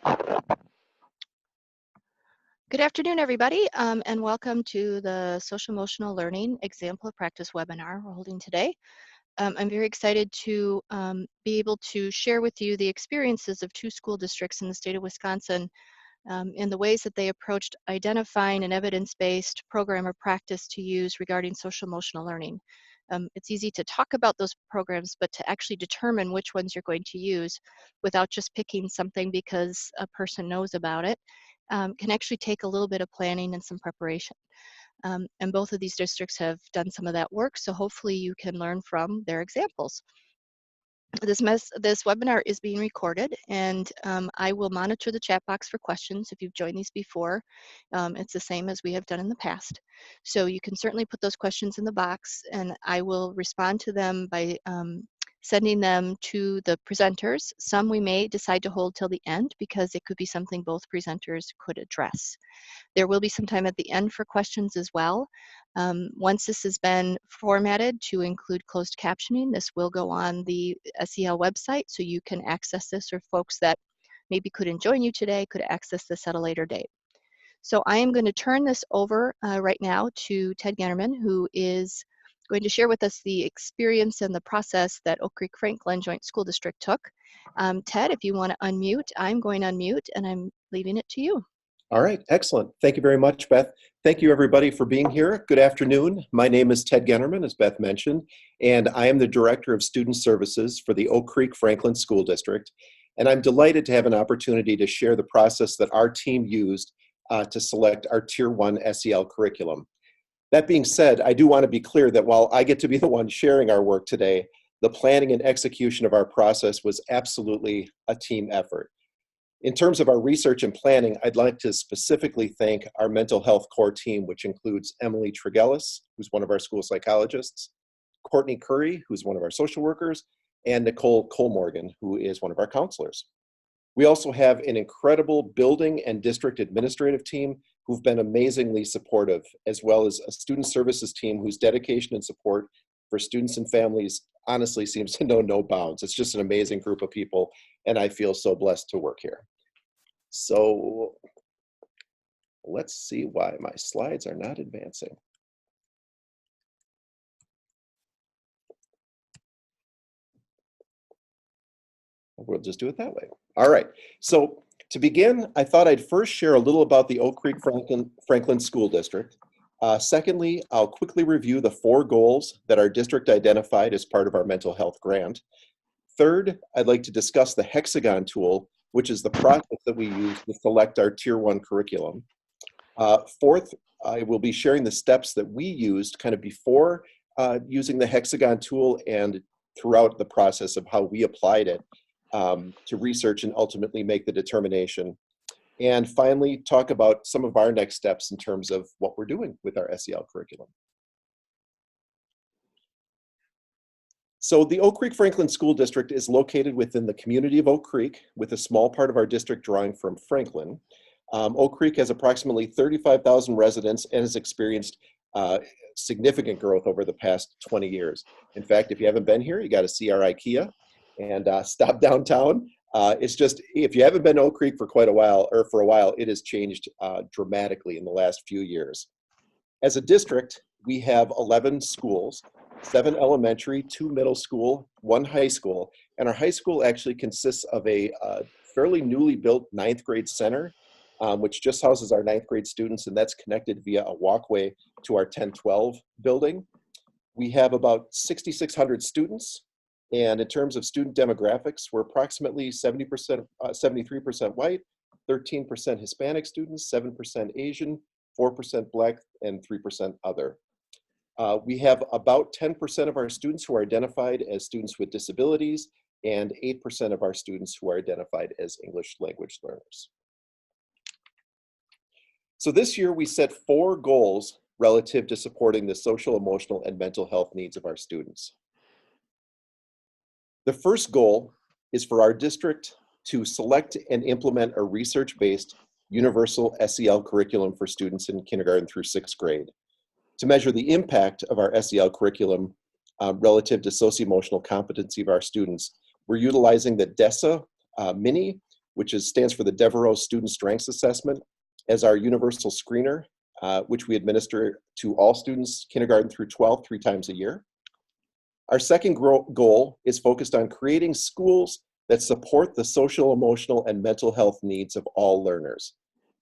Good afternoon, everybody, and welcome to the Social Emotional Learning Example of Practice webinar we're holding today. I'm very excited to be able to share with you the experiences of two school districts in the state of Wisconsin in the ways that they approached identifying an evidence-based program or practice to use regarding social emotional learning. It's easy to talk about those programs, but to actually determine which ones you're going to use without just picking something because a person knows about it can actually take a little bit of planning and some preparation. And both of these districts have done some of that work, so hopefully you can learn from their examples. This webinar is being recorded, and I will monitor the chat box for questions if you've joined these before. It's the same as we have done in the past. So you can certainly put those questions in the box, and I will respond to them by sending them to the presenters. Some we may decide to hold till the end because it could be something both presenters could address. There will be some time at the end for questions as well. Once this has been formatted to include closed captioning, this will go on the SEL website, so you can access this, or folks that maybe couldn't join you today could access this at a later date. So I am going to turn this over right now to Ted Gannerman, who is going to share with us the experience and the process that Oak Creek Franklin Joint School District took. Ted, if you want to unmute, I'm going to unmute, and I'm leaving it to you. All right, excellent. Thank you very much, Beth. Thank you, everybody, for being here. Good afternoon. My name is Ted Gannerman, as Beth mentioned, and I am the Director of Student Services for the Oak Creek Franklin School District. And I'm delighted to have an opportunity to share the process that our team used to select our Tier 1 SEL curriculum. That being said, I do want to be clear that while I get to be the one sharing our work today, the planning and execution of our process was absolutely a team effort. In terms of our research and planning, I'd like to specifically thank our mental health core team, which includes Emily Tregellis, who's one of our school psychologists, Courtney Curry, who's one of our social workers, and Nicole Colmorgan, who is one of our counselors. We also have an incredible building and district administrative team who've been amazingly supportive, as well as a student services team whose dedication and support for students and families honestly seems to know no bounds. It's just an amazing group of people, and I feel so blessed to work here. So let's see why my slides are not advancing. We'll just do it that way. All right, so to begin, I thought I'd first share a little about the Oak Creek Franklin School District. Secondly, I'll quickly review the 4 goals that our district identified as part of our mental health grant. Third, I'd like to discuss the Hexagon Tool, which is the process that we use to select our Tier 1 curriculum. Fourth, I will be sharing the steps that we used kind of before using the Hexagon Tool and throughout the process of how we applied it to research and ultimately make the determination. And finally, talk about some of our next steps in terms of what we're doing with our SEL curriculum. So the Oak Creek Franklin School District is located within the community of Oak Creek, with a small part of our district drawing from Franklin. Oak Creek has approximately 35,000 residents and has experienced significant growth over the past 20 years. In fact, if you haven't been here, you got to see our IKEA and stop downtown. It's just, if you haven't been to Oak Creek for quite a while, or for a while, it has changed dramatically in the last few years. As a district, we have 11 schools, 7 elementary, 2 middle school, 1 high school, and our high school actually consists of a fairly newly built 9th grade center, which just houses our 9th grade students, and that's connected via a walkway to our 10-12 building. We have about 6,600 students, and in terms of student demographics, we're approximately 70%, 73% white, 13% Hispanic students, 7% Asian, 4% Black, and 3% other. We have about 10% of our students who are identified as students with disabilities, and 8% of our students who are identified as English language learners. So this year we set 4 goals relative to supporting the social, emotional, and mental health needs of our students. The first goal is for our district to select and implement a research-based universal SEL curriculum for students in kindergarten through 6th grade. To measure the impact of our SEL curriculum relative to socio-emotional competency of our students, we're utilizing the DESA Mini which stands for the Devereaux Student Strengths Assessment, as our universal screener, which we administer to all students, kindergarten through 12th, 3 times a year. Our second goal is focused on creating schools that support the social, emotional, and mental health needs of all learners.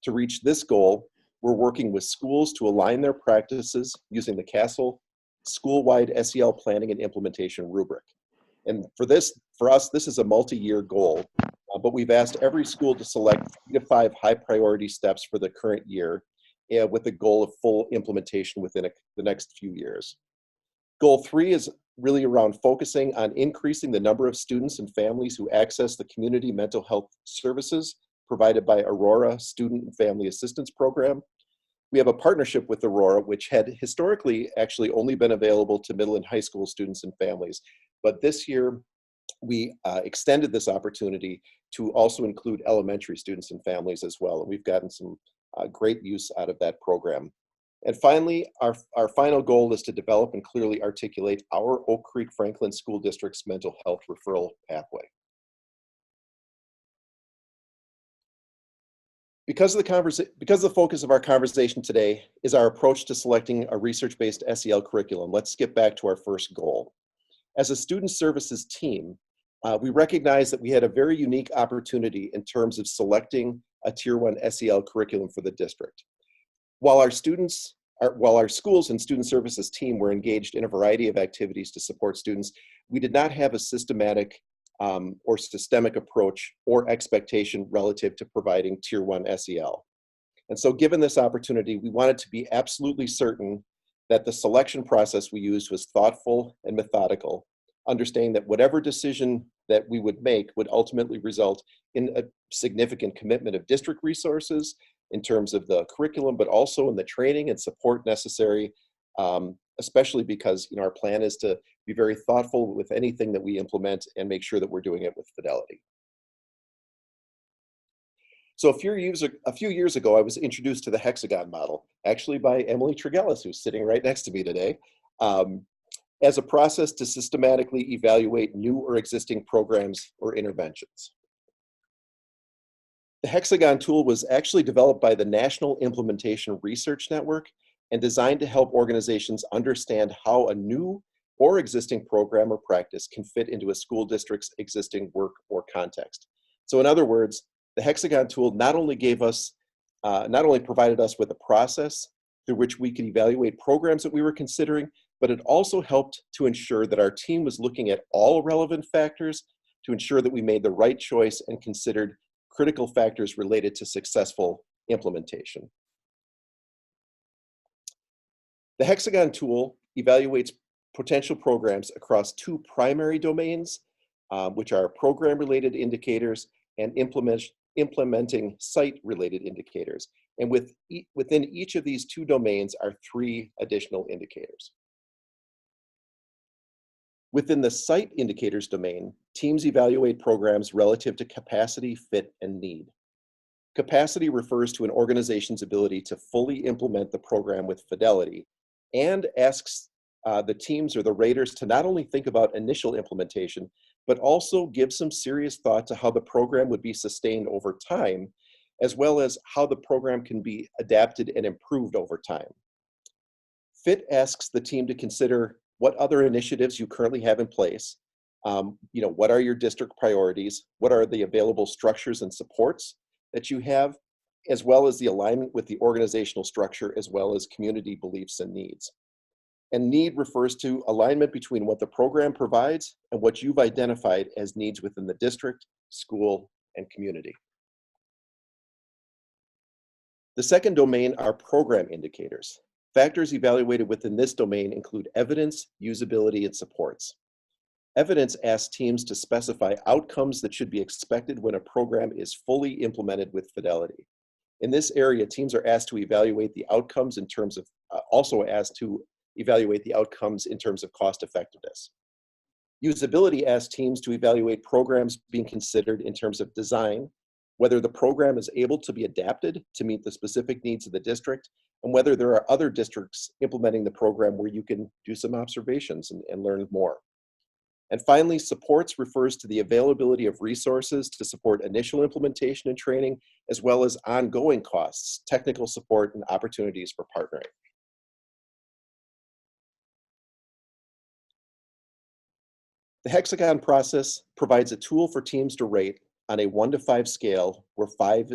To reach this goal, we're working with schools to align their practices using the CASEL school-wide SEL planning and implementation rubric. And for us, this is a multi-year goal, but we've asked every school to select 3 to 5 high-priority steps for the current year, with the goal of full implementation within the next few years. Goal 3 is really around focusing on increasing the number of students and families who access the community mental health services provided by Aurora Student and Family Assistance Program. We have a partnership with Aurora, which had historically actually only been available to middle and high school students and families. But this year, we extended this opportunity to also include elementary students and families as well. And we've gotten some great use out of that program. And finally, our final goal is to develop and clearly articulate our Oak Creek Franklin School District's mental health referral pathway. Because the focus of our conversation today is our approach to selecting a research-based SEL curriculum, let's skip back to our first goal. As a student services team, we recognize that we had a very unique opportunity in terms of selecting a Tier 1 SEL curriculum for the district. While our schools and student services team were engaged in a variety of activities to support students, we did not have a systematic or systemic approach or expectation relative to providing Tier 1 SEL. And so given this opportunity, we wanted to be absolutely certain that the selection process we used was thoughtful and methodical, understanding that whatever decision that we would make would ultimately result in a significant commitment of district resources in terms of the curriculum, but also in the training and support necessary, especially because our plan is to be very thoughtful with anything that we implement and make sure that we're doing it with fidelity. So a few years ago, I was introduced to the Hexagon model, actually by Emily Tregellis, who's sitting right next to me today, as a process to systematically evaluate new or existing programs or interventions. The Hexagon tool was actually developed by the National Implementation Research Network and designed to help organizations understand how a new or existing program or practice can fit into a school district's existing work or context. So in other words, the Hexagon tool not only provided us with a process through which we could evaluate programs that we were considering, but it also helped to ensure that our team was looking at all relevant factors to ensure that we made the right choice and considered critical factors related to successful implementation. The Hexagon tool evaluates potential programs across 2 primary domains, which are program-related indicators and implementing site-related indicators. And within each of these 2 domains are 3 additional indicators. Within the site indicators domain, teams evaluate programs relative to capacity, fit, and need. Capacity refers to an organization's ability to fully implement the program with fidelity and asks the teams or the raters to not only think about initial implementation, but also give some serious thought to how the program would be sustained over time, as well as how the program can be adapted and improved over time. Fit asks the team to consider what other initiatives you currently have in place. What are your district priorities? What are the available structures and supports that you have, as well as the alignment with the organizational structure, as well as community beliefs and needs. And need refers to alignment between what the program provides and what you've identified as needs within the district, school, and community. The second domain are program indicators. Factors evaluated within this domain include evidence, usability, and supports. Evidence asks teams to specify outcomes that should be expected when a program is fully implemented with fidelity. In this area, teams are asked to evaluate the outcomes in terms of, cost effectiveness. Usability asks teams to evaluate programs being considered in terms of design, whether the program is able to be adapted to meet the specific needs of the district, and whether there are other districts implementing the program where you can do some observations and learn more. And finally, supports refers to the availability of resources to support initial implementation and training, as well as ongoing costs, technical support, and opportunities for partnering. The Hexagon process provides a tool for teams to rate on a 1 to 5 scale, where 5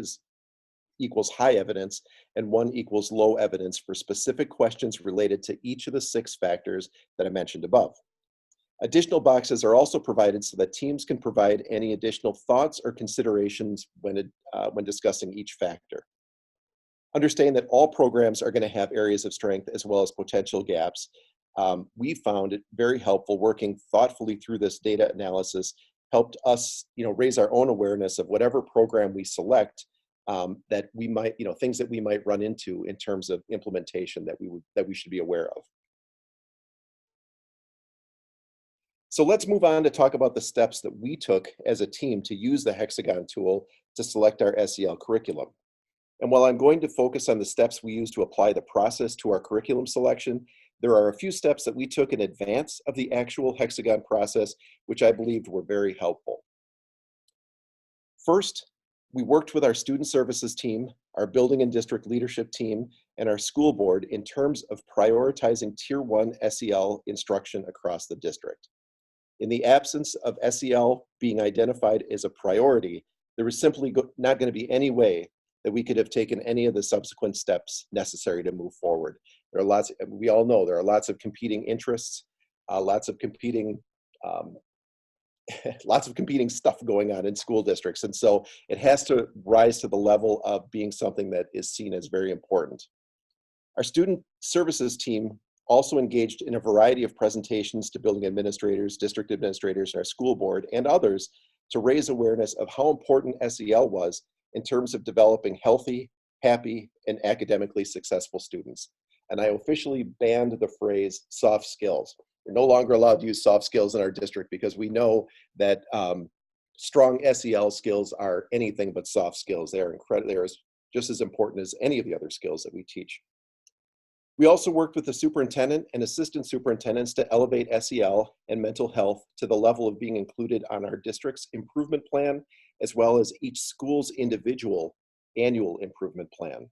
equals high evidence and 1 equals low evidence for specific questions related to each of the 6 factors that I mentioned above. Additional boxes are also provided so that teams can provide any additional thoughts or considerations when discussing each factor. Understand that all programs are going to have areas of strength as well as potential gaps. We found it very helpful working thoughtfully through this data analysis, helped us, raise our own awareness of whatever program we select, that we might, things that we might run into in terms of implementation that we should be aware of. So let's move on to talk about the steps that we took as a team to use the Hexagon tool to select our SEL curriculum. And while I'm going to focus on the steps we use to apply the process to our curriculum selection, there are a few steps that we took in advance of the actual Hexagon process, which I believed were very helpful. First, we worked with our student services team, our building and district leadership team, and our school board in terms of prioritizing Tier 1 SEL instruction across the district. In the absence of SEL being identified as a priority, there was simply not going to be any way that we could have taken any of the subsequent steps necessary to move forward. We all know there are lots of competing interests, lots of competing stuff going on in school districts. And so it has to rise to the level of being something that is seen as very important. Our student services team also engaged in a variety of presentations to building administrators, district administrators, and our school board, and others to raise awareness of how important SEL was in terms of developing healthy, happy, and academically successful students. And I officially banned the phrase soft skills. We're no longer allowed to use soft skills in our district because we know that strong SEL skills are anything but soft skills. They are incredible. They are just as important as any of the other skills that we teach. We also worked with the superintendent and assistant superintendents to elevate SEL and mental health to the level of being included on our district's improvement plan, as well as each school's individual annual improvement plan.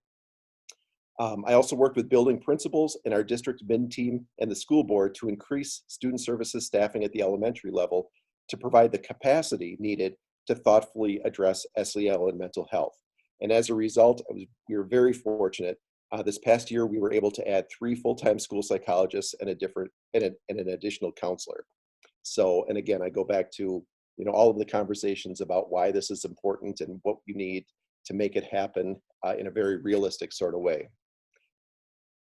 I also worked with building principals and our district admin team and the school board to increase student services staffing at the elementary level to provide the capacity needed to thoughtfully address SEL and mental health. And as a result, we were very fortunate. This past year, we were able to add 3 full-time school psychologists and an additional counselor. So, and again, I go back to all of the conversations about why this is important and what you need to make it happen in a very realistic sort of way.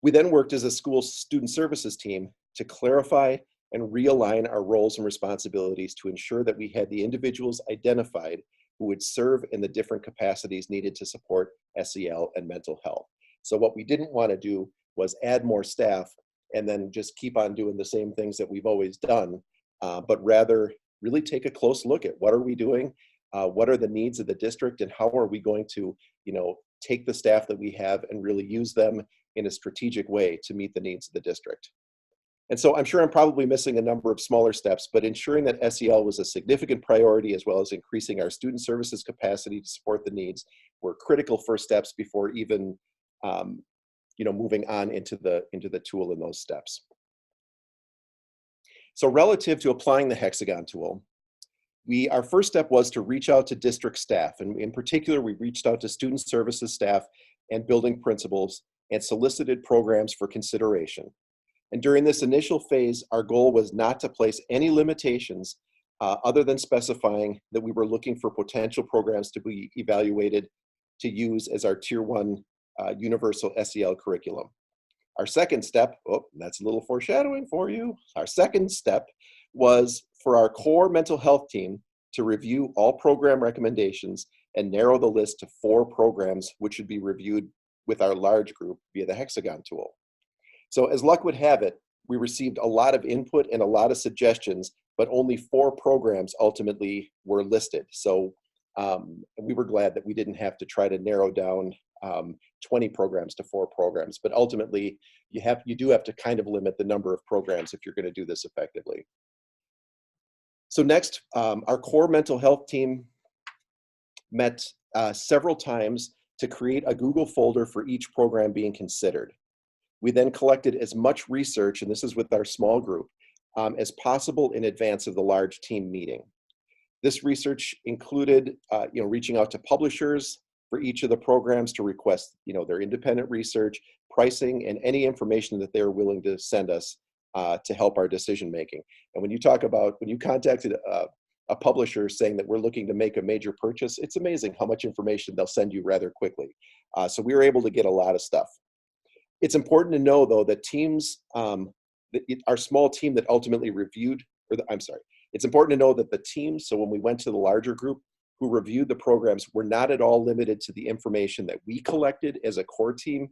We then worked as a school student services team to clarify and realign our roles and responsibilities to ensure that we had the individuals identified who would serve in the different capacities needed to support SEL and mental health. So what we didn't want to do was add more staff and then just keep on doing the same things that we've always done, but rather really take a close look at what are we doing, what are the needs of the district, and how are we going to, take the staff that we have and really use them in a strategic way to meet the needs of the district. And so I'm sure I'm probably missing a number of smaller steps, but ensuring that SEL was a significant priority, as well as increasing our student services capacity to support the needs, were critical first steps before even moving on into the tool in those steps. So relative to applying the Hexagon tool, our first step was to reach out to district staff. And in particular, we reached out to student services staff and building principals and solicited programs for consideration. And during this initial phase, our goal was not to place any limitations other than specifying that we were looking for potential programs to be evaluated to use as our Tier 1 universal SEL curriculum. Our second step, that's a little foreshadowing for you. Our second step was for our core mental health team to review all program recommendations and narrow the list to 4 programs, which should be reviewed with our large group via the Hexagon tool. So as luck would have it, we received a lot of input and a lot of suggestions, but only 4 programs ultimately were listed. So we were glad that we didn't have to try to narrow down 20 programs to 4 programs, but ultimately you do have to kind of limit the number of programs if you're going to do this effectively. So next, our core mental health team met several times to create a Google folder for each program being considered. We then collected as much research, and this is with our small group, as possible in advance of the large team meeting. This research included, reaching out to publishers for each of the programs to request, their independent research, pricing, and any information that they're willing to send us to help our decision making. And when you contacted a publisher saying that we're looking to make a major purchase, it's amazing how much information they'll send you rather quickly. So we were able to get a lot of stuff. It's important to know, though, that teams, our small team that ultimately reviewed, it's important to know that the team, so when we went to the larger group who reviewed the programs, were not at all limited to the information that we collected as a core team.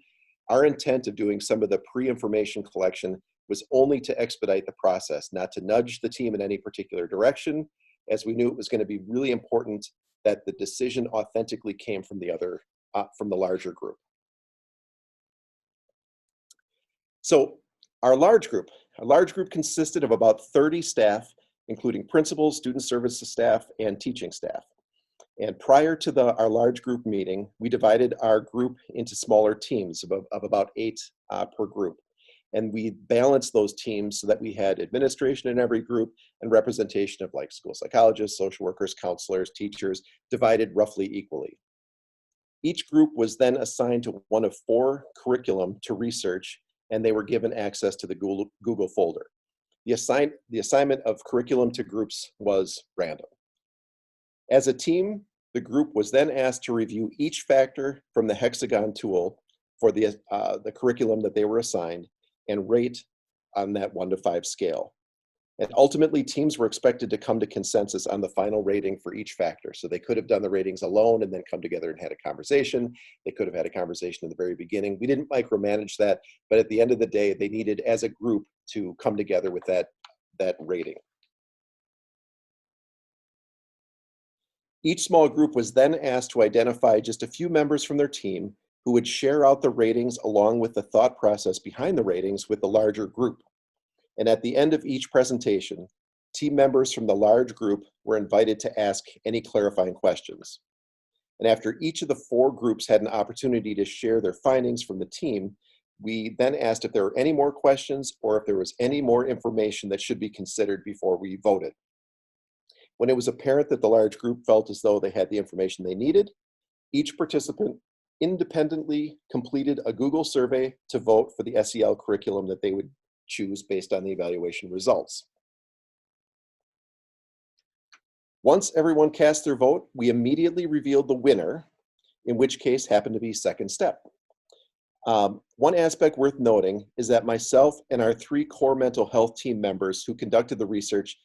Our intent of doing some of the pre-information collection was only to expedite the process, not to nudge the team in any particular direction, as we knew it was going to be really important that the decision authentically came from from the larger group. So our large group consisted of about 30 staff, including principals, student services staff, and teaching staff. And prior to our large group meeting, we divided our group into smaller teams of about 8 per group. And we balanced those teams so that we had administration in every group and representation of like school psychologists, social workers, counselors, teachers, divided roughly equally. Each group was then assigned to one of 4 curriculum to research, and they were given access to the Google folder. The assignment of curriculum to groups was random. As a team, the group was then asked to review each factor from the Hexagon tool for the curriculum that they were assigned and rate on that 1 to 5 scale. And ultimately, teams were expected to come to consensus on the final rating for each factor. So they could have done the ratings alone and then come together and had a conversation. They could have had a conversation in the very beginning. We didn't micromanage that, but at the end of the day, they needed, as a group, to come together with that rating. Each small group was then asked to identify just a few members from their team who would share out the ratings along with the thought process behind the ratings with the larger group. And at the end of each presentation, team members from the large group were invited to ask any clarifying questions. And after each of the 4 groups had an opportunity to share their findings from the team, we then asked if there were any more questions or if there was any more information that should be considered before we voted. When it was apparent that the large group felt as though they had the information they needed, each participant independently completed a Google survey to vote for the SEL curriculum that they would choose based on the evaluation results. Once everyone cast their vote, we immediately revealed the winner, in which case happened to be second step. One aspect worth noting is that myself and our 3 core mental health team members who conducted the research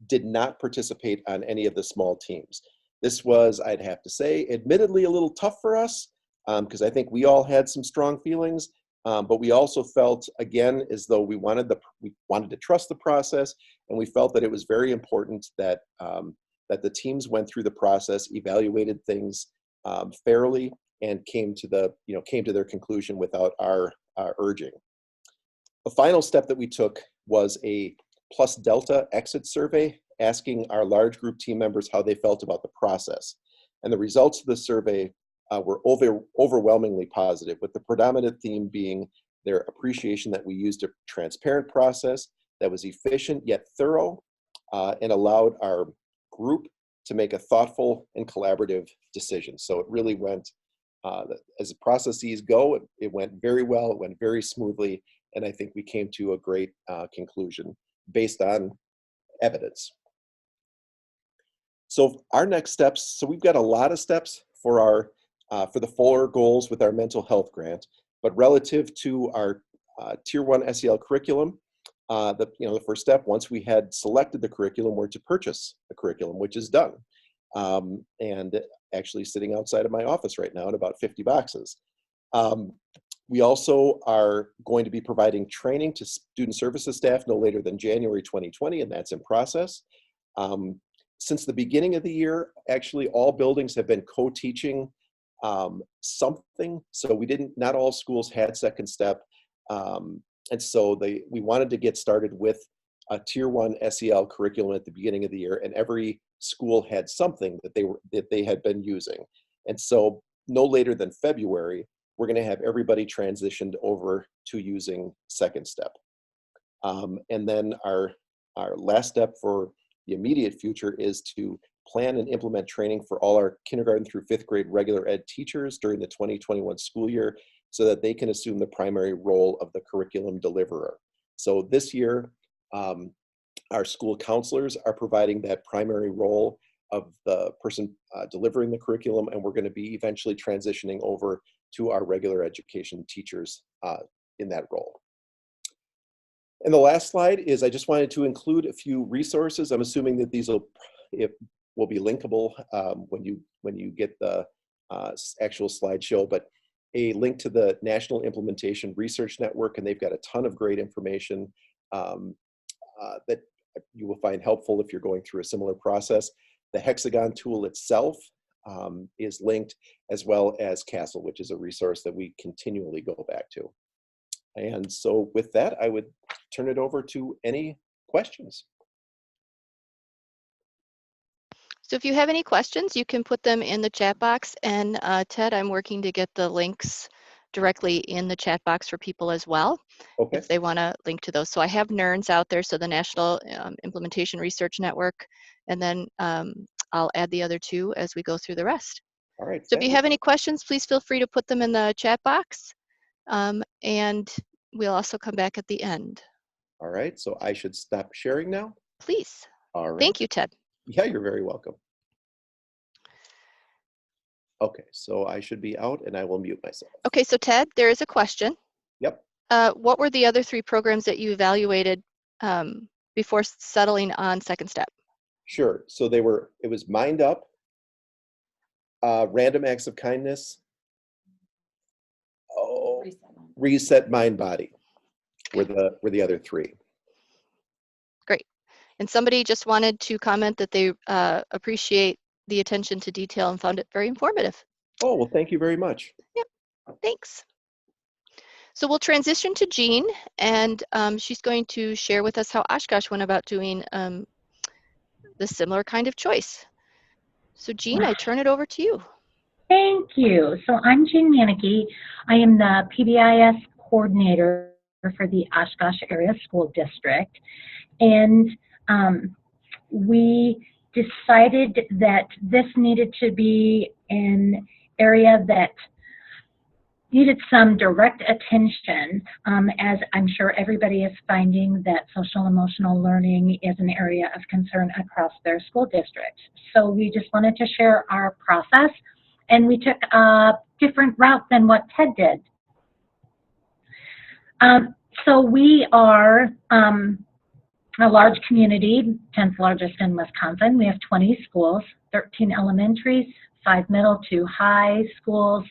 did not participate on any of the small teams. This was, I'd have to say, admittedly a little tough for us because I think we all had some strong feelings. But we also felt, again, as though we wanted to trust the process, and we felt that it was very important that the teams went through the process, evaluated things fairly, and came to their conclusion without our urging. The final step that we took was a plus delta exit survey, asking our large group team members how they felt about the process. And the results of the survey were overwhelmingly positive, with the predominant theme being their appreciation that we used a transparent process that was efficient yet thorough and allowed our group to make a thoughtful and collaborative decision. So it really went, as the processes go, it went very well, it went very smoothly, and I think we came to a great conclusion based on evidence. So our next steps, so we've got a lot of steps for the 4 goals with our mental health grant, but relative to our Tier 1 SEL curriculum, the first step, once we had selected the curriculum, were to purchase the curriculum, which is done, and actually sitting outside of my office right now in about 50 boxes. We also are going to be providing training to student services staff no later than January 2020, and that's in process. Since the beginning of the year, actually all buildings have been co-teaching something. So not all schools had second step. And so we wanted to get started with a tier 1 SEL curriculum at the beginning of the year, and every school had something that they had been using. And so no later than February, we're going to have everybody transitioned over to using Second Step. And then our last step for the immediate future is to plan and implement training for all our kindergarten through 5th grade regular ed teachers during the 2021 school year so that they can assume the primary role of the curriculum deliverer. So this year, our school counselors are providing that primary role of the person delivering the curriculum, and we're going to be eventually transitioning over to our regular education teachers in that role. And the last slide is I just wanted to include a few resources. I'm assuming that these will be linkable when you get the actual slideshow, but a link to the National Implementation Research Network, and they've got a ton of great information that you will find helpful if you're going through a similar process. The Hexagon Tool itself is linked, as well as Castle, which is a resource that we continually go back to. And so with that, I would turn it over to any questions. So if you have any questions, you can put them in the chat box. And Ted, I'm working to get the links directly in the chat box for people as well, Okay. if they want to link to those. So I have NERNs out there, so the National Implementation Research Network, and then I'll add the other two as we go through the rest. All right. So if you have any questions, please feel free to put them in the chat box, and we'll also come back at the end. All right, so I should stop sharing now? Please. All right. Thank you, Ted. Yeah, you're very welcome. Okay, so I should be out and I will mute myself. Okay, so Ted, there is a question. Yep. What were the other 3 programs that you evaluated before settling on Second Step? Sure, so it was Mind Up, Random Acts of Kindness, Reset Mind Body were the other 3. Great. And somebody just wanted to comment that they appreciate the attention to detail and found it very informative. Oh, well, thank you very much. Yep, thanks. So we'll transition to Jean, and she's going to share with us how Oshkosh went about doing the similar kind of choice. So Jean, I turn it over to you. Thank you. So I'm Jean Manicki. I am the PDAF coordinator for the Oshkosh Area School District. And we decided that this needed to be an area that needed some direct attention, as I'm sure everybody is finding that social emotional learning is an area of concern across their school districts. So we just wanted to share our process, and we took a different route than what Ted did. So we are a large community, 10th largest in Wisconsin. We have 20 schools, 13 elementaries, 5 middle, 2 high schools,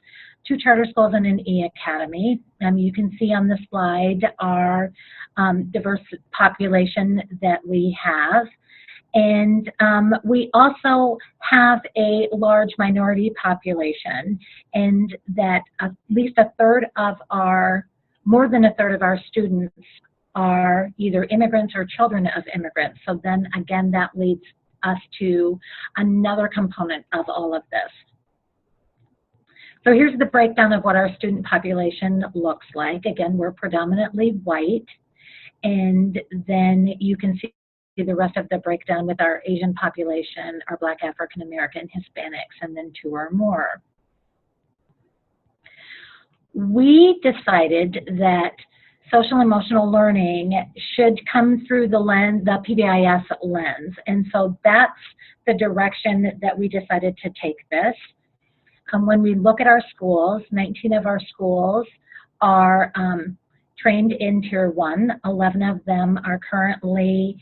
2 charter schools, and an E-Academy. You can see on the slide our diverse population that we have. And we also have a large minority population, and that at least more than a third of our students are either immigrants or children of immigrants. So then again, that leads us to another component of all of this. So here's the breakdown of what our student population looks like. Again, we're predominantly white, and then you can see the rest of the breakdown with our Asian population, our Black, African American, Hispanics, and then 2 or more. We decided that social emotional learning should come through the PBIS lens, and so that's the direction that we decided to take this. When we look at our schools, 19 of our schools are trained in Tier 1. 11 of them are currently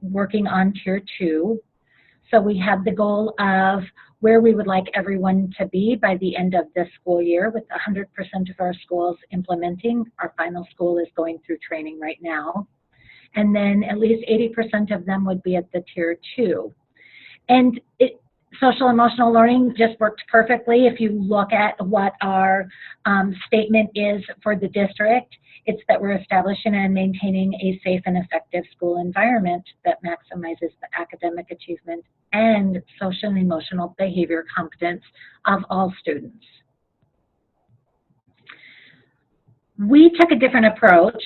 working on Tier 2. So we have the goal of where we would like everyone to be by the end of this school year, with 100% of our schools implementing. Our final school is going through training right now. And then at least 80% of them would be at the Tier 2. And social emotional learning just worked perfectly. If you look at what our statement is for the district, It's that we're establishing and maintaining a safe and effective school environment that maximizes the academic achievement and social and emotional behavior competence of all students. We took a different approach.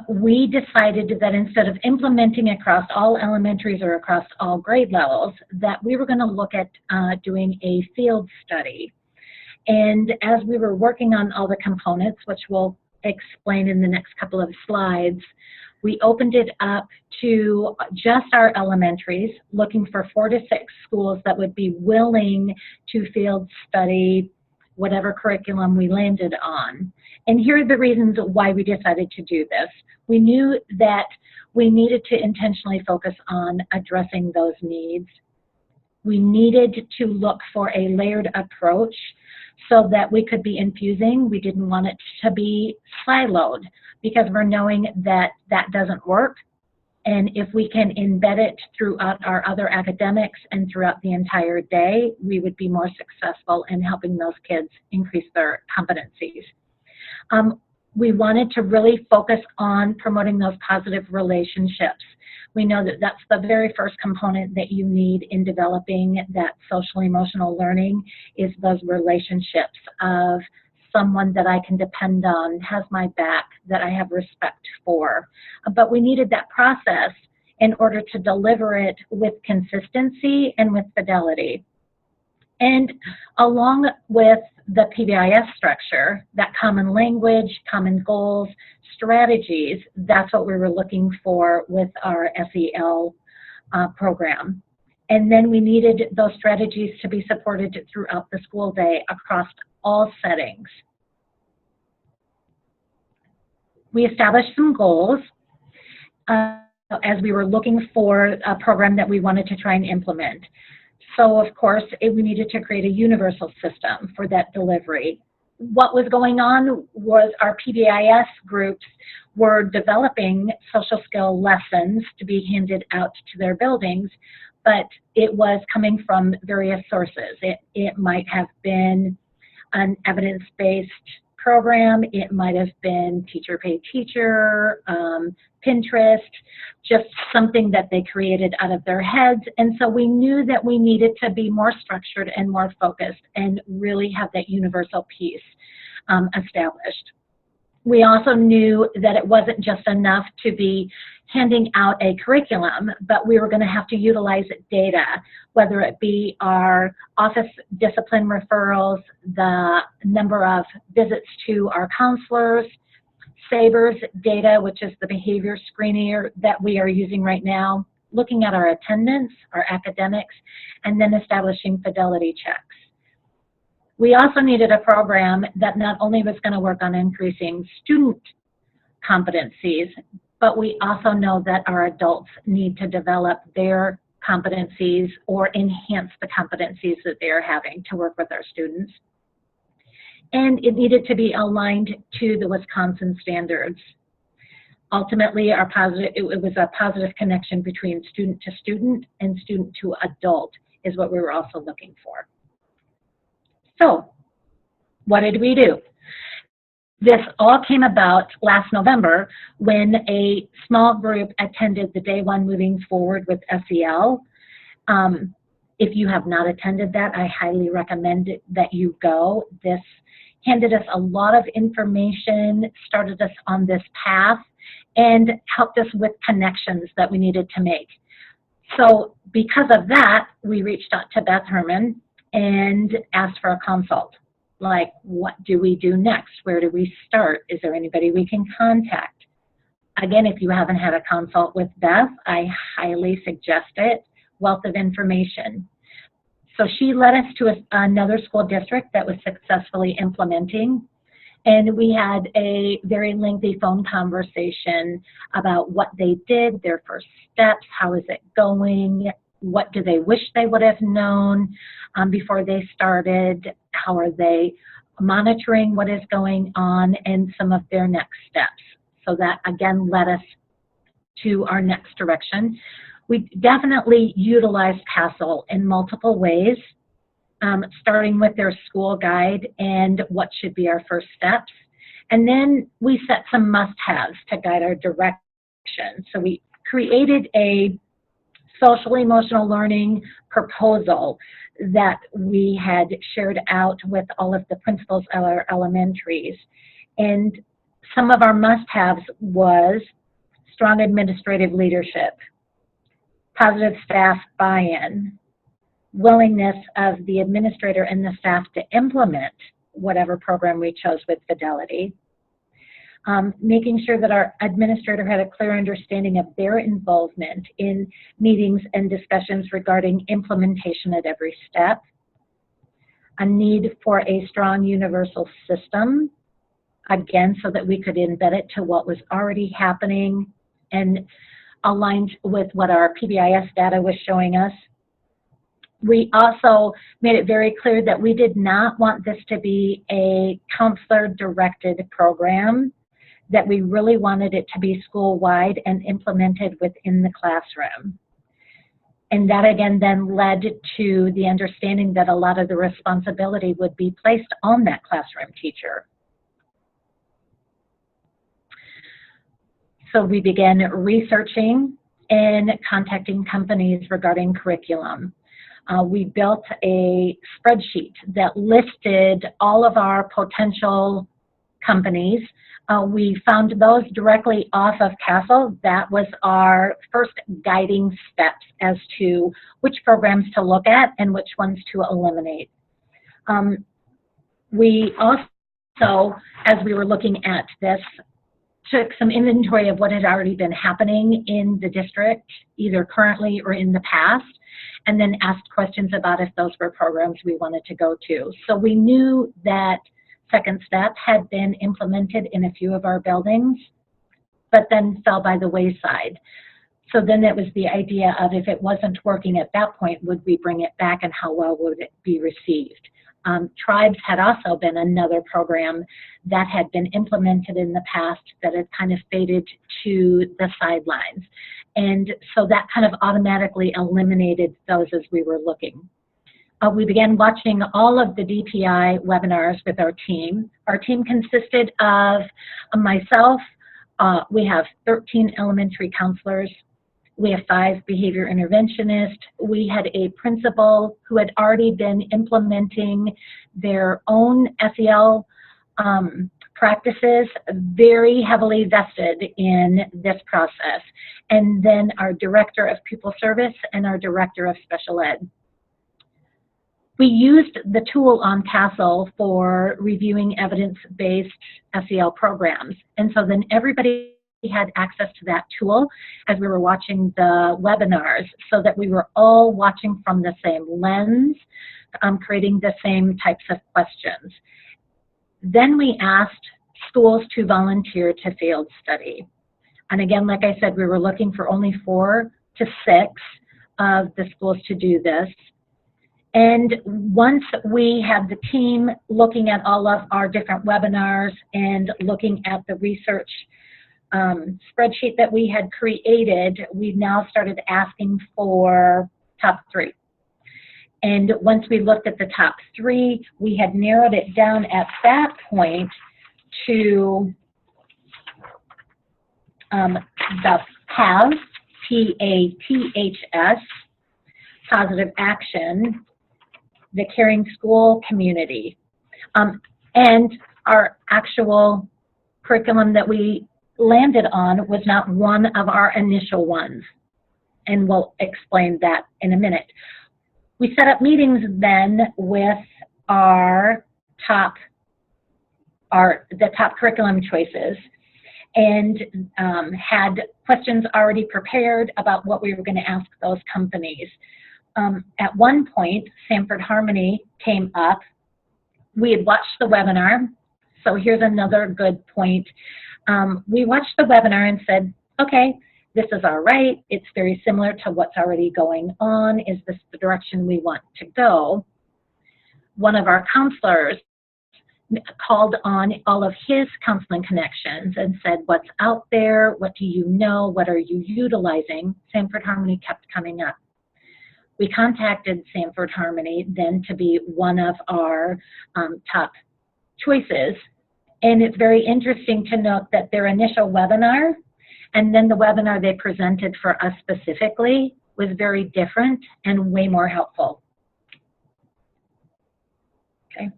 We decided that instead of implementing across all elementaries or across all grade levels, that we were going to look at doing a field study. And as we were working on all the components, which we'll explain in the next couple of slides, we opened it up to just our elementaries, looking for 4 to 6 schools that would be willing to field study whatever curriculum we landed on. And here are the reasons why we decided to do this. We knew that we needed to intentionally focus on addressing those needs. We needed to look for a layered approach so that we could be infusing. We didn't want it to be siloed because we're knowing that that doesn't work. And if we can embed it throughout our other academics and throughout the entire day, we would be more successful in helping those kids increase their competencies. We wanted to really focus on promoting those positive relationships. We know that that's the very first component that you need in developing that social emotional learning is those relationships of someone that I can depend on, has my back, that I have respect for. But we needed that process in order to deliver it with consistency and with fidelity. And along with the PDAF structure, that common language, common goals, strategies, that's what we were looking for with our SEL program. And then we needed those strategies to be supported throughout the school day across all settings. We established some goals as we were looking for a program that we wanted to try and implement. So, of course, we needed to create a universal system for that delivery. What was going on was our PDAF groups were developing social skill lessons to be handed out to their buildings, but it was coming from various sources. It might have been an evidence-based program, it might have been teacher paid teacher, Pinterest, just something that they created out of their heads. And so we knew that we needed to be more structured and more focused and really have that universal piece established. We also knew that it wasn't just enough to be handing out a curriculum, but we were going to have to utilize data, whether it be our office discipline referrals, the number of visits to our counselors, SABRS data, which is the behavior screener that we are using right now, looking at our attendance, our academics, and then establishing fidelity checks. We also needed a program that not only was going to work on increasing student competencies, but we also know that our adults need to develop their competencies or enhance the competencies that they are having to work with our students. And it needed to be aligned to the Wisconsin standards. Ultimately, it was a positive connection between student to student and student to adult is what we were also looking for. So, what did we do? This all came about last November when a small group attended the Day 1 Moving Forward with SEL. If you have not attended that, I highly recommend that you go. This handed us a lot of information, started us on this path, and helped us with connections that we needed to make. So because of that, we reached out to Beth Herman and asked for a consult. Like, what do we do next? Where do we start? Is there anybody we can contact? Again, if you haven't had a consult with Beth, I highly suggest it. Wealth of information. So she led us to another school district that was successfully implementing, and we had a very lengthy phone conversation about what they did, their first steps, how is it going, what do they wish they would have known before they started, how are they monitoring what is going on, and some of their next steps. So that, again, led us to our next direction. We definitely utilized CASEL in multiple ways, starting with their school guide and what should be our first steps. And then we set some must-haves to guide our direction. So we created a social emotional learning proposal that we had shared out with all of the principals at our elementaries. And some of our must-haves was strong administrative leadership, positive staff buy-in, willingness of the administrator and the staff to implement whatever program we chose with fidelity, making sure that our administrator had a clear understanding of their involvement in meetings and discussions regarding implementation at every step, a need for a strong universal system, again, so that we could embed it to what was already happening and aligned with what our PBIS data was showing us. We also made it very clear that we did not want this to be a counselor-directed program, that we really wanted it to be school-wide and implemented within the classroom. And that again then led to the understanding that a lot of the responsibility would be placed on that classroom teacher. So we began researching and contacting companies regarding curriculum. We built a spreadsheet that listed all of our potential companies. We found those directly off of CASEL. That was our first guiding steps as to which programs to look at and which ones to eliminate. We also, as we were looking at this, took some inventory of what had already been happening in the district, either currently or in the past, and then asked questions about if those were programs we wanted to go to. So we knew that Second Step had been implemented in a few of our buildings, but then fell by the wayside. So then it was the idea of, if it wasn't working at that point, would we bring it back and how well would it be received? Tribes had also been another program that had been implemented in the past that had kind of faded to the sidelines. And so that kind of automatically eliminated those as we were looking. We began watching all of the DPI webinars with our team. Our team consisted of myself. We have 13 elementary counselors. We have 5 behavior interventionists. We had a principal who had already been implementing their own SEL practices, very heavily vested in this process. And then our director of pupil service and our director of special ed. We used the tool on CASEL for reviewing evidence-based SEL programs. And so then everybody had access to that tool as we were watching the webinars, so that we were all watching from the same lens, creating the same types of questions. Then we asked schools to volunteer to field study. And again, like I said, we were looking for only 4 to 6 of the schools to do this. And once we had the team looking at all of our different webinars and looking at the research spreadsheet that we had created, we now started asking for top 3. And once we looked at the top 3, we had narrowed it down at that point to the PATHS, P-A-T-H-S, positive action, the caring school community, and our actual curriculum that we landed on was not one of our initial ones, and we'll explain that in a minute. We set up meetings then with the top curriculum choices, and had questions already prepared about what we were going to ask those companies. At one point, Sanford Harmony came up. We had watched the webinar, so here's another good point. We watched the webinar and said, okay, this is all right. It's very similar to what's already going on. Is this the direction we want to go? One of our counselors called on all of his counseling connections and said, what's out there? What do you know? What are you utilizing? Sanford Harmony kept coming up. We contacted Sanford Harmony then to be one of our top choices, And it's very interesting to note that their initial webinar and then the webinar they presented for us specifically was very different and way more helpful. Okay.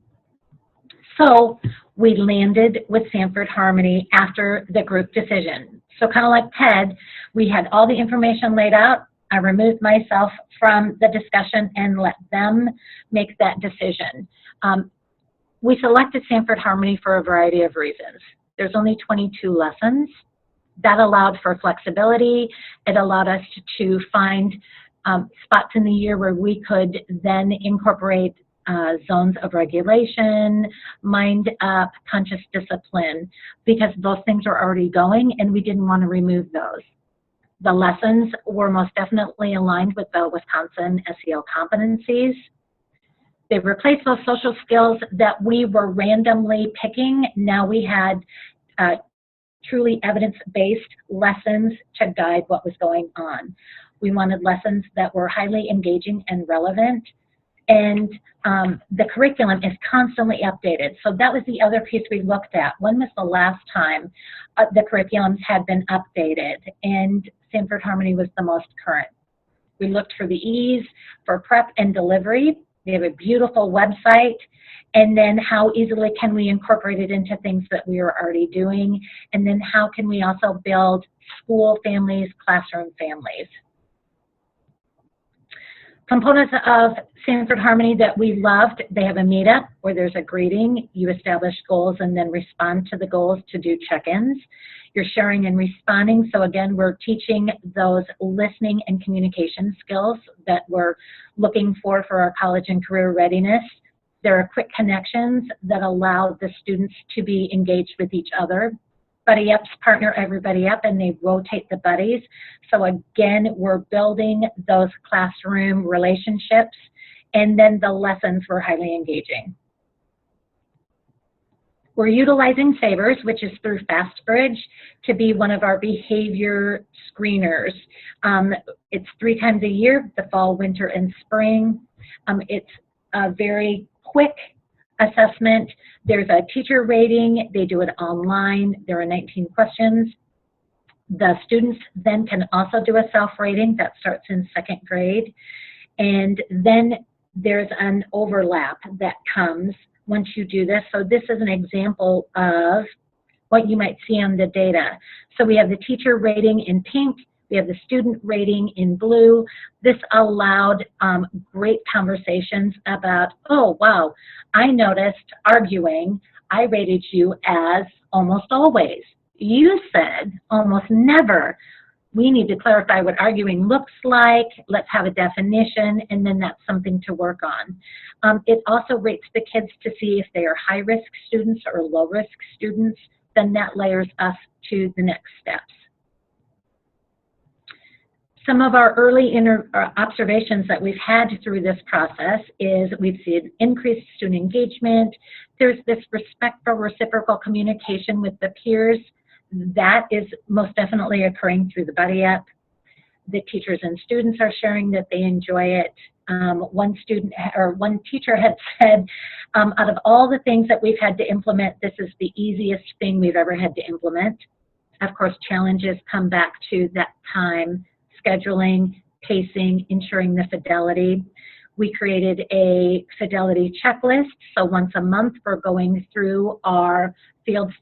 So we landed with Sanford Harmony after the group decision. So kind of like Ted, we had all the information laid out. I removed myself from the discussion and let them make that decision. We selected Sanford Harmony for a variety of reasons. There's only 22 lessons. That allowed for flexibility. It allowed us to find spots in the year where we could then incorporate zones of regulation, mind up, conscious discipline, because those things are already going and we didn't want to remove those. The lessons were most definitely aligned with the Wisconsin SEL competencies. They replaced those social skills that we were randomly picking. Now we had truly evidence-based lessons to guide what was going on. We wanted lessons that were highly engaging and relevant, and the curriculum is constantly updated. So that was the other piece we looked at. When was the last time the curriculums had been updated? And Sanford Harmony was the most current. We looked for the ease, for prep and delivery. They have a beautiful website. And then how easily can we incorporate it into things that we are already doing? And then how can we also build school families, classroom families? Components of Sanford Harmony that we loved, they have a meetup where there's a greeting. You establish goals and then respond to the goals to do check-ins. You're sharing and responding. So again, we're teaching those listening and communication skills that we're looking for our college and career readiness. There are quick connections that allow the students to be engaged with each other. Buddy ups partner everybody up and they rotate the buddies. So again, we're building those classroom relationships, and then the lessons were highly engaging. We're utilizing Sabres, which is through FastBridge, to be one of our behavior screeners. It's 3 times a year, the fall, winter, and spring. It's a very quick assessment. There's a teacher rating. They do it online. There are 19 questions. The students then can also do a self-rating. That starts in 2nd grade. And then there's an overlap that comes once you do this. So this is an example of what you might see on the data. So we have the teacher rating in pink. We have the student rating in blue. This allowed great conversations about, oh, wow, I noticed arguing. I rated you as almost always. You said almost never. We need to clarify what arguing looks like. Let's have a definition, and then that's something to work on. It also rates the kids to see if they are high-risk students or low-risk students. Then that layers us to the next steps. Some of our early observations that we've had through this process is we've seen increased student engagement. There's this respectful, reciprocal communication with the peers. That is most definitely occurring through the Buddy Up. The teachers and students are sharing that they enjoy it. One teacher had said, out of all the things that we've had to implement, this is the easiest thing we've ever had to implement. Of course, challenges come back to that time, scheduling, pacing, ensuring the fidelity. We created a fidelity checklist. So once a month, we're going through our field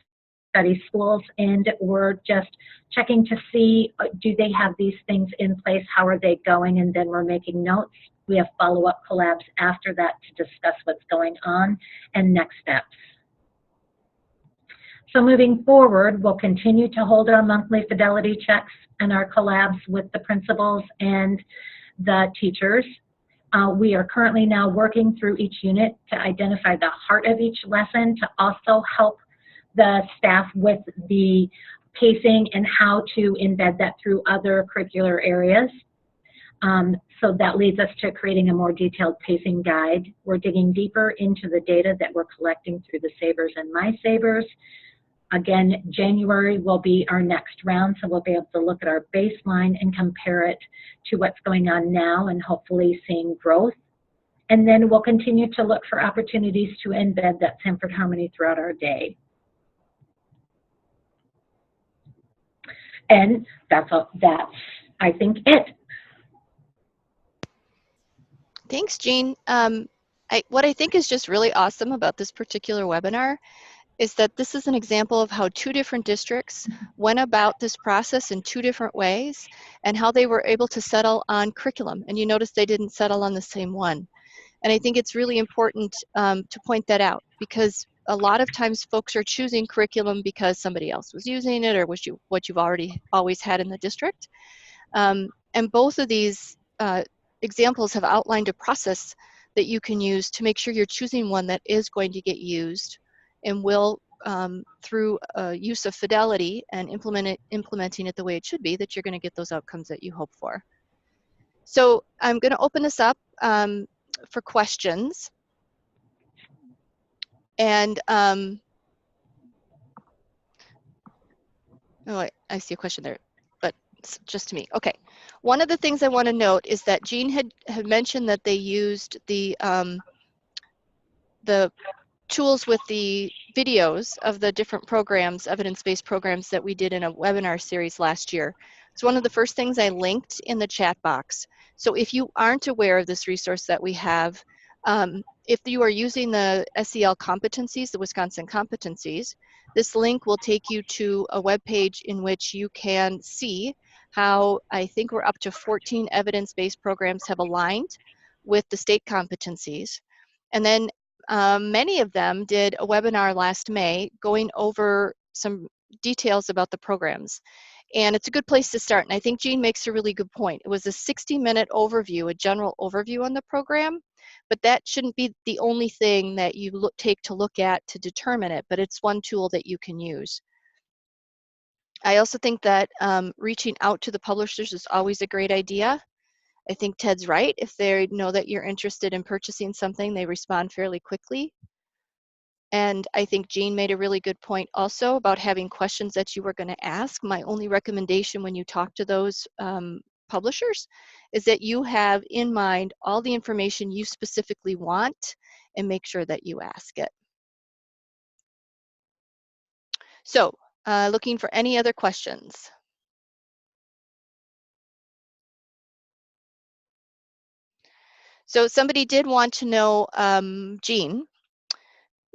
study schools and we're just checking to see, do they have these things in place? How are they going? And then we're making notes. We have follow-up collabs after that to discuss what's going on and next steps. So moving forward, we'll continue to hold our monthly fidelity checks and our collabs with the principals and the teachers. We are currently now working through each unit to identify the heart of each lesson, to also help the staff with the pacing and how to embed that through other curricular areas. So that leads us to creating a more detailed pacing guide. We're digging deeper into the data that we're collecting through the Sabres and My Sabres. Again, January will be our next round, so we'll be able to look at our baseline and compare it to what's going on now and hopefully seeing growth. And then we'll continue to look for opportunities to embed that Sanford Harmony throughout our day. And that's I think, it. Thanks, Jean. What I think is just really awesome about this particular webinar is that this is an example of how two different districts went about this process in two different ways and how they were able to settle on curriculum. And you notice they didn't settle on the same one. And I think it's really important to point that out, because a lot of times folks are choosing curriculum because somebody else was using it or what you've always had in the district. And both of these examples have outlined a process that you can use to make sure you're choosing one that is going to get used and will, through use of fidelity and implementing it the way it should be, that you're going to get those outcomes that you hope for. So I'm going to open this up for questions. And oh, I see a question there, but it's just to me. Okay. One of the things I want to note is that Jean had mentioned that they used the tools with the videos of the different programs, evidence-based programs that we did in a webinar series last year. It's one of the first things I linked in the chat box. So if you aren't aware of this resource that we have, if you are using the SEL competencies, the Wisconsin competencies, this link will take you to a web page in which you can see how I think we're up to 14 evidence-based programs have aligned with the state competencies. And then many of them did a webinar last May going over some details about the programs. And it's a good place to start. And I think Jean makes a really good point. It was a 60-minute overview, a general overview on the program, but that shouldn't be the only thing that you take to look at to determine it, but it's one tool that you can use. I also think that reaching out to the publishers is always a great idea. I think Ted's right. If they know that you're interested in purchasing something, they respond fairly quickly. And I think Jean made a really good point also about having questions that you were going to ask. My only recommendation when you talk to those publishers is that you have in mind all the information you specifically want and make sure that you ask it. So looking for any other questions. So somebody did want to know, Jean,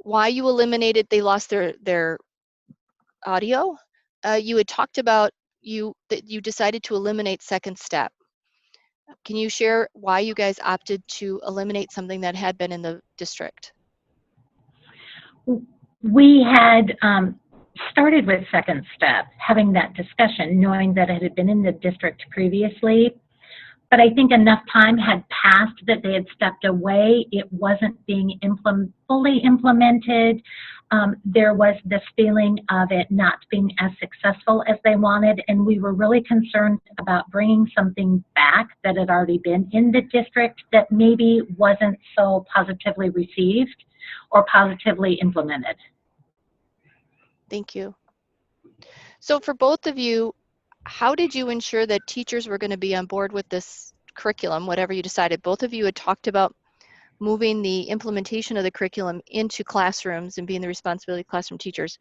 why you eliminated, they lost their audio. You had talked about that you decided to eliminate second step. Can you share why you guys opted to eliminate something that had been in the district? We had started with second step, having that discussion, knowing that it had been in the district previously. But I think enough time had passed that they had stepped away. It wasn't being fully implemented. There was this feeling of it not being as successful as they wanted, and we were really concerned about bringing something back that had already been in the district that maybe wasn't so positively received or positively implemented. Thank you. So for both of you, how did you ensure that teachers were going to be on board with this curriculum, whatever you decided? Both of you had talked about moving the implementation of the curriculum into classrooms and being the responsibility of classroom teachers.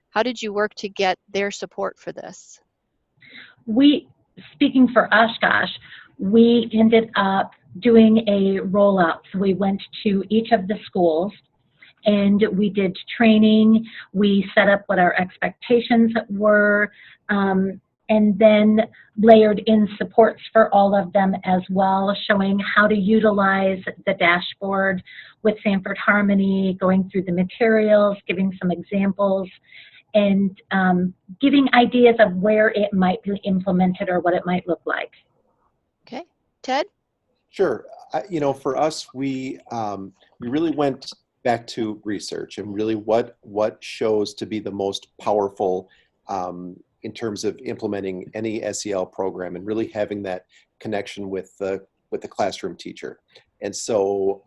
How did you work to get their support for this? Speaking for Oshkosh, we ended up doing a rollout. So we went to each of the schools and we did training. We set up what our expectations were, and then layered in supports for all of them as well, showing how to utilize the dashboard with Sanford Harmony, going through the materials, giving some examples, and giving ideas of where it might be implemented or what it might look like. Okay, Ted? Sure. For us, we really went back to research and really what shows to be the most powerful in terms of implementing any SEL program and really having that connection with the classroom teacher. And so,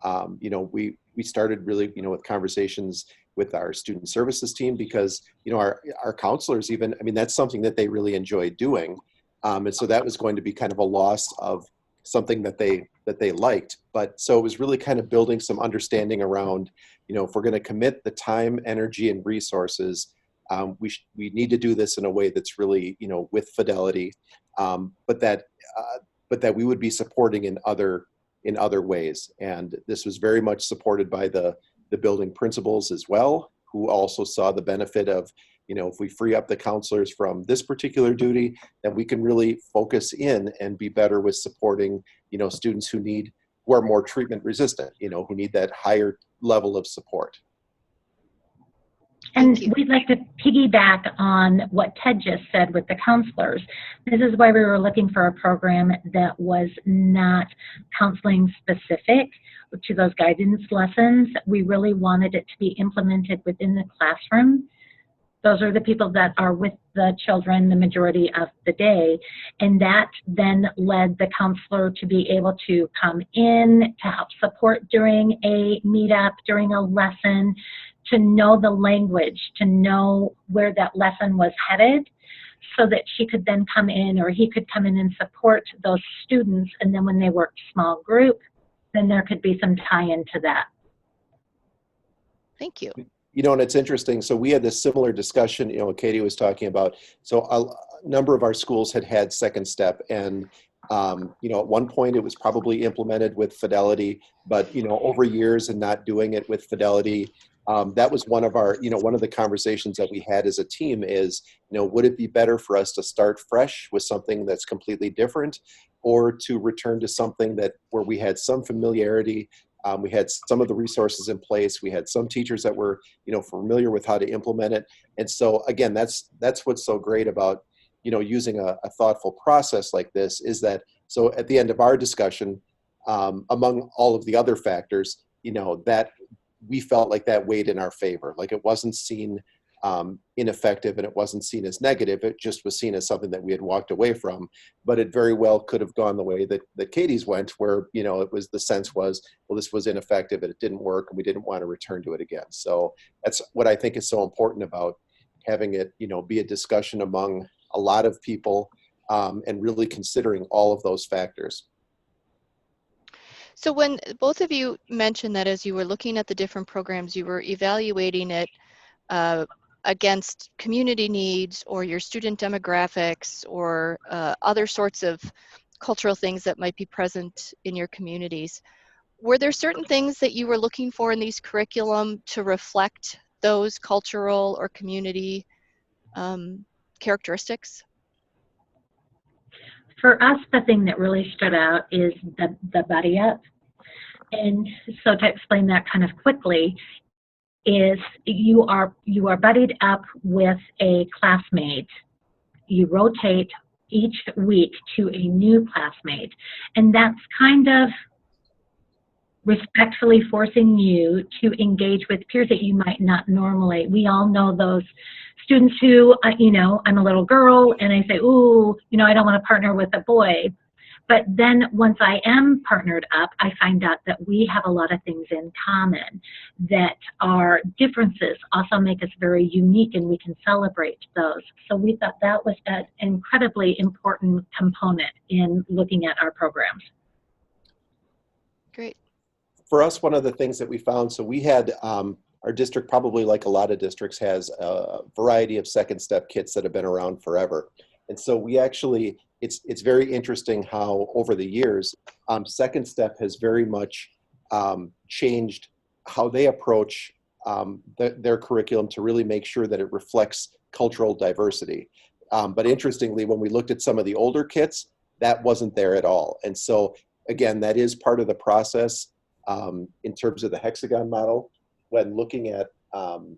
we started really, with conversations with our student services team because, our counselors even, that's something that they really enjoy doing. And so that was going to be kind of a loss of something that they liked. But so it was really kind of building some understanding around, if we're going to commit the time, energy, and resources we need to do this in a way that's really, with fidelity, but that we would be supporting in other ways. And this was very much supported by the building principals as well, who also saw the benefit of, if we free up the counselors from this particular duty, then we can really focus in and be better with supporting, students who are more treatment resistant, who need that higher level of support. And we'd like to piggyback on what Ted just said with the counselors. This is why we were looking for a program that was not counseling specific to those guidance lessons. We really wanted it to be implemented within the classroom. Those are the people that are with the children the majority of the day. And that then led the counselor to be able to come in to help support during a meetup, during a lesson, to know the language, to know where that lesson was headed, so that she could then come in, or he could come in and support those students. And then when they worked small group, then there could be some tie-in to that. Thank you. And it's interesting. So we had this similar discussion, Katie was talking about. So a number of our schools had second step, and at one point it was probably implemented with fidelity, but over years and not doing it with fidelity. That was one of our, one of the conversations that we had as a team is, would it be better for us to start fresh with something that's completely different, or to return to something where we had some familiarity, we had some of the resources in place, we had some teachers that were, familiar with how to implement it. And so again, that's what's so great about, using a thoughtful process like this, is that, so at the end of our discussion, among all of the other factors, that we felt like that weighed in our favor. Like it wasn't seen ineffective, and it wasn't seen as negative. It just was seen as something that we had walked away from. But it very well could have gone the way that Katie's went, where it was, the sense was, well, this was ineffective and it didn't work, and we didn't want to return to it again. So that's what I think is so important about having it, be a discussion among a lot of people, and really considering all of those factors. So when both of you mentioned that as you were looking at the different programs, you were evaluating it against community needs or your student demographics or other sorts of cultural things that might be present in your communities, were there certain things that you were looking for in these curriculum to reflect those cultural or community characteristics? For us, the thing that really stood out is the buddy up. And so to explain that kind of quickly, is you are buddied up with a classmate. You rotate each week to a new classmate. And that's kind of respectfully forcing you to engage with peers that you might not normally. We all know those students who, I'm a little girl and I say, ooh, I don't want to partner with a boy. But then once I am partnered up, I find out that we have a lot of things in common, that our differences also make us very unique, and we can celebrate those. So we thought that was an incredibly important component in looking at our programs. Great. For us, one of the things that we found, so we had, our district, probably like a lot of districts, has a variety of second step kits that have been around forever. And so we actually, it's very interesting how over the years, second step has very much changed how they approach their curriculum to really make sure that it reflects cultural diversity. But interestingly, when we looked at some of the older kits, that wasn't there at all. And so again, that is part of the process in terms of the Hexagon model, when looking at the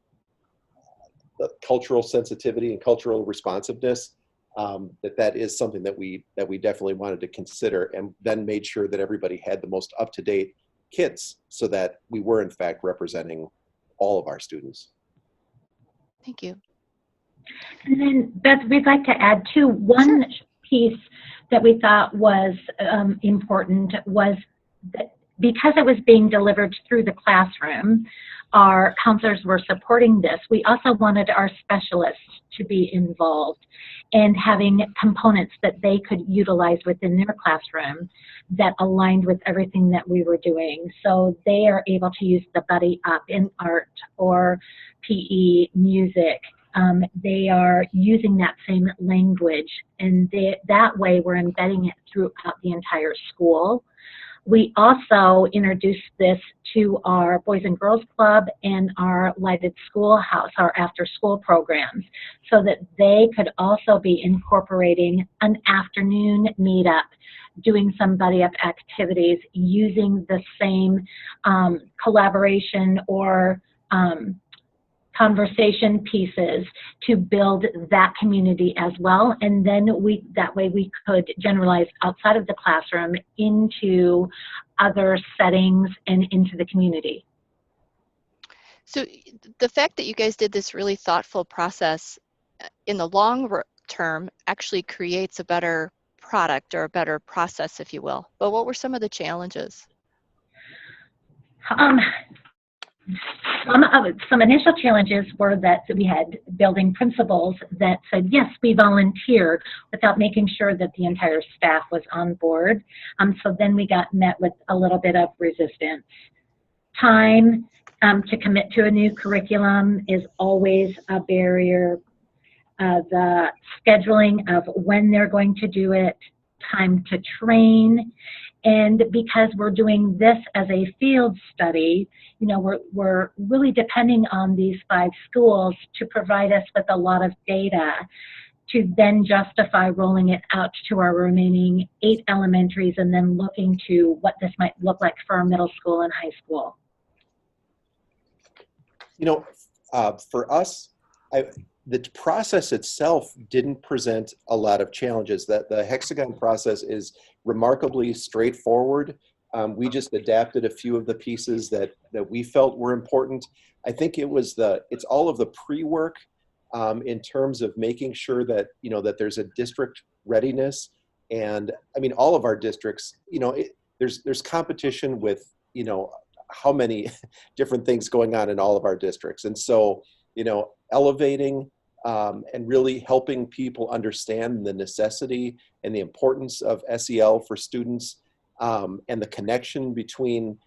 cultural sensitivity and cultural responsiveness, that is something that we definitely wanted to consider, and then made sure that everybody had the most up-to-date kits so that we were in fact representing all of our students. Thank you. And then Beth, we'd like to add too, one piece that we thought was important was that because it was being delivered through the classroom, our counselors were supporting this. We also wanted our specialists to be involved and having components that they could utilize within their classroom that aligned with everything that we were doing. So they are able to use the buddy up in art or PE, music, they are using that same language, and that way we're embedding it throughout the entire school. We also introduced this to our Boys and Girls Club and our Lighted Schoolhouse, our after-school programs, so that they could also be incorporating an afternoon meetup, doing some buddy-up activities, using the same collaboration or conversation pieces to build that community as well. And then that way we could generalize outside of the classroom into other settings and into the community. So the fact that you guys did this really thoughtful process in the long term actually creates a better product or a better process, if you will. But what were some of the challenges? Some initial challenges were that we had building principals that said, yes, we volunteer, without making sure that the entire staff was on board. So then we got met with a little bit of resistance. Time to commit to a new curriculum is always a barrier. The scheduling of when they're going to do it, time to train. And because we're doing this as a field study, you know, we're really depending on these 5 schools to provide us with a lot of data to then justify rolling it out to our remaining 8 elementaries and then looking to what this might look like for our middle school and high school. You know, for us, the process itself didn't present a lot of challenges. That the Hexagon process is remarkably straightforward. We just adapted a few of the pieces that we felt were important. I think it's all of the pre-work in terms of making sure that, you know, that there's a district readiness. And I mean, all of our districts, you know, there's competition with, you know, how many different things going on in all of our districts. And so, you know, elevating and really helping people understand the necessity and the importance of SEL for students, and the connection between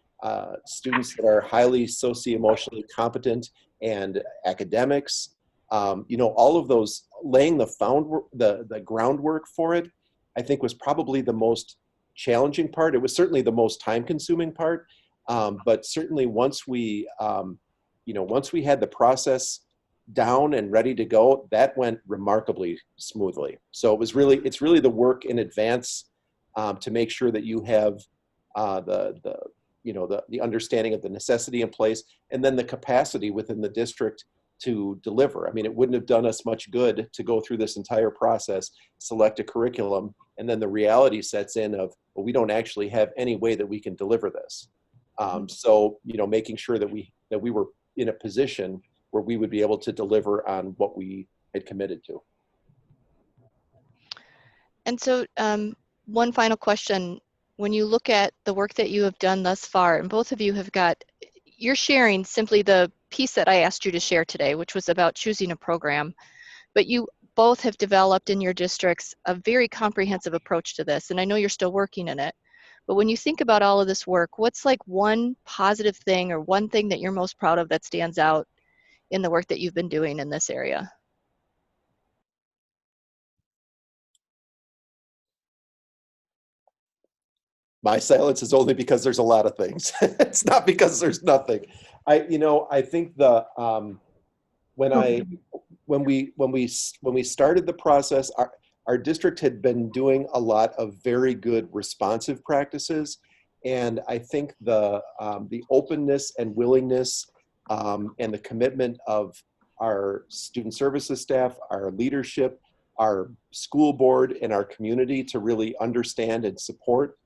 students that are highly socio-emotionally competent and academics. You know, all of those, laying the groundwork for it, I think was probably the most challenging part. It was certainly the most time-consuming part, but certainly once we, you know, once we had the process down and ready to go, that went remarkably smoothly. So it's really the work in advance to make sure that you have the understanding of the necessity in place, and then the capacity within the district to deliver. I mean, it wouldn't have done us much good to go through this entire process, select a curriculum, and then the reality sets in of, well, we don't actually have any way that we can deliver this. So, you know, making sure that we were in a position where we would be able to deliver on what we had committed to. And so one final question. When you look at the work that you have done thus far, and both of you you're sharing simply the piece that I asked you to share today, which was about choosing a program, but you both have developed in your districts a very comprehensive approach to this, and I know you're still working in it. But when you think about all of this work, what's like one positive thing or one thing that you're most proud of that stands out in the work that you've been doing in this area? My silence is only because there's a lot of things. It's not because there's nothing. I think when we started the process, our district had been doing a lot of very good responsive practices, and I think the openness and willingness and the commitment of our student services staff, our leadership, our school board, and our community to really understand and support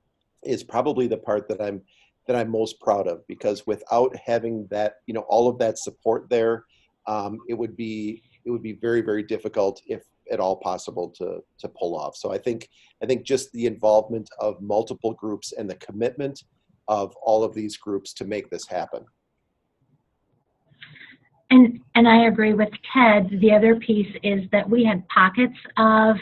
is probably the part that I'm most proud of, because without having that, you know, all of that support there, it would be very, very difficult, if at all possible, to pull off. So I think just the involvement of multiple groups and the commitment of all of these groups to make this happen. And I agree with Ted. The other piece is that we had pockets of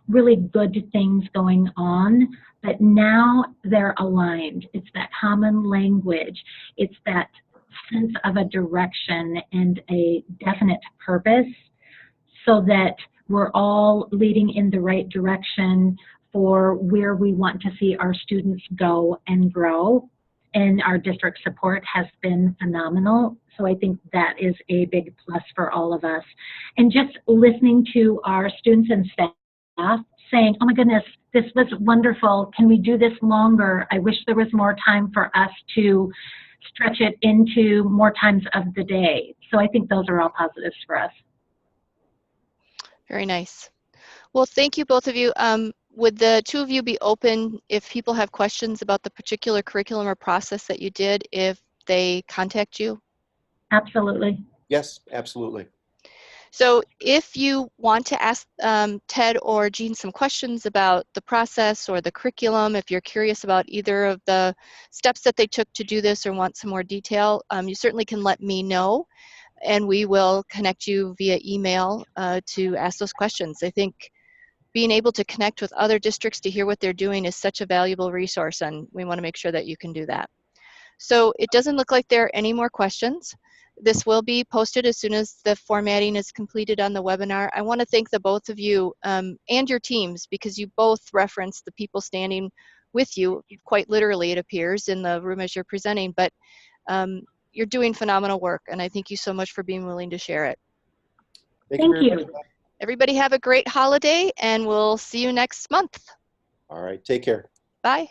really good things going on, but now they're aligned. It's that common language. It's that sense of a direction and a definite purpose so that we're all leading in the right direction for where we want to see our students go and grow. And our district support has been phenomenal. So I think that is a big plus for all of us. And just listening to our students and staff saying, oh my goodness, this was wonderful. Can we do this longer? I wish there was more time for us to stretch it into more times of the day. So I think those are all positives for us. Very nice. Well, thank you, both of you. Would the two of you be open if people have questions about the particular curriculum or process that you did, if they contact you? Absolutely. Yes, absolutely. So if you want to ask Ted or Jean some questions about the process or the curriculum, if you're curious about either of the steps that they took to do this or want some more detail, you certainly can let me know, and we will connect you via email to ask those questions. I think being able to connect with other districts to hear what they're doing is such a valuable resource, and we want to make sure that you can do that. So it doesn't look like there are any more questions. This will be posted as soon as the formatting is completed on the webinar. I want to thank the both of you and your teams, because you both referenced the people standing with you, quite literally it appears, in the room as you're presenting, but you're doing phenomenal work, and I thank you so much for being willing to share it. Thank you very much. Everybody have a great holiday, and we'll see you next month. All right, take care. Bye.